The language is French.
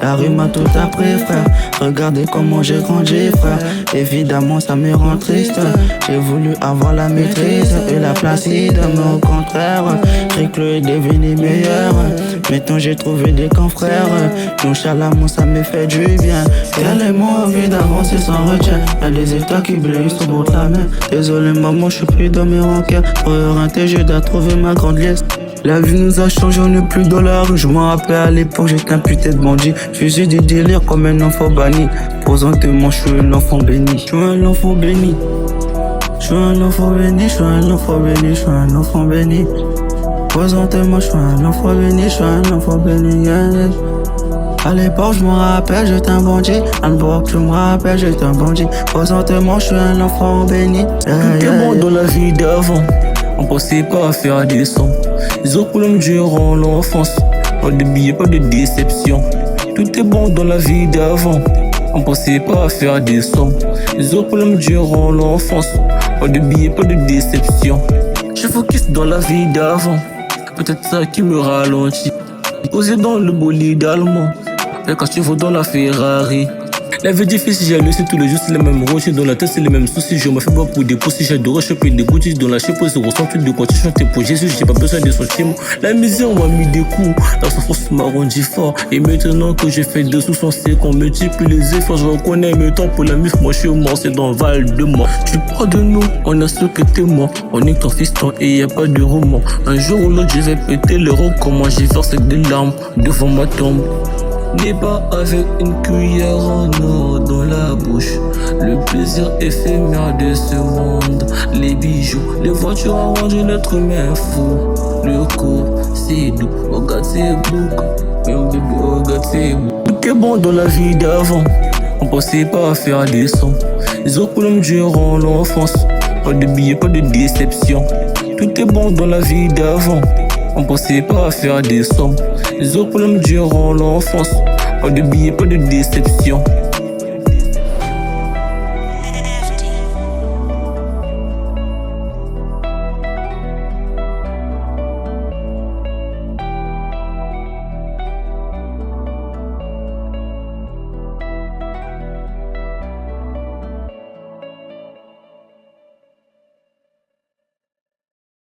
La rue m'a tout appris, frère. Regardez comment j'ai grandi, frère. Évidemment, ça me rend triste. J'ai voulu avoir la maîtrise et la placide, mais au contraire, j'ai cru est devenu meilleur. Maintenant, j'ai trouvé des confrères. Nonchalamment, ça me fait du bien. Tellement envie d'avancer sans retien. Y'a des états qui blessent au bout de la main. Désolé, maman, je suis plus dans mes rancœurs. Pour orienter, je dois trouver ma grande liesse. La vie nous a changé, on n'est plus dans la rue. Je m'en rappelle à l'époque, j'étais un putain de bandit. Je faisais des délires comme un enfant banni. Présentement, je suis un enfant béni. Je suis un enfant béni. Je suis un enfant béni, je suis un enfant béni, je suis un enfant béni. Présentement, je suis un enfant béni, je suis un enfant béni. À l'époque, je me rappelle, j'étais un bandit. À l'époque, je me rappelle, j'étais un bandit. Présentement, je suis un enfant béni. Tout est bon dans la vie d'avant. On pensait pas à faire des sons. Les autres problèmes durant l'enfance. Pas de billets, pas de déception. Tout est bon dans la vie d'avant. On pensait pas à faire des sons. Les autres problèmes durant l'enfance. Pas de billets, pas de déception. Je focus dans la vie d'avant. Peut-être ça qui me ralentit. Posé dans le bolide allemand. Et quand tu vas dans la Ferrari. La vie difficile, j'ai laissé tous les jours, c'est les mêmes roches. Dans la tête, c'est les mêmes soucis. Je me fais pas pour des pousses. J'adore choper des bougies dans la chaîne. C'est ressenti de quand tu chantes pour Jésus. J'ai pas besoin de sentiments. La misère m'a mis des coups. La souffrance m'a rendu fort. Et maintenant que j'ai fait des sous, c'est qu'on multiplie les efforts. Je reconnais mes temps pour la mif. Moi, je suis mort, c'est dans le Val de mort. Tu parles de nous, on a ce que t'es mort. On est ton fiston et y a pas de roman. Un jour ou l'autre, je vais péter le roc. Comment j'ai versé des larmes devant ma tombe. N'est pas avec une cuillère en or dans la bouche. Le plaisir éphémère de ce monde. Les bijoux, les voitures ont rendu l'être humain fou. Le corps, c'est doux, regarde c'est bouc. Même bébé, regarde c'est bouc. Tout est bon dans la vie d'avant. On pensait pas à faire des sons. Les autres problèmes durant l'enfance. Pas de billets, pas de déception. Tout est bon dans la vie d'avant. On pensait pas à faire des sommes. Les autres problèmes durant l'enfance. Pas de billets, pas de déception.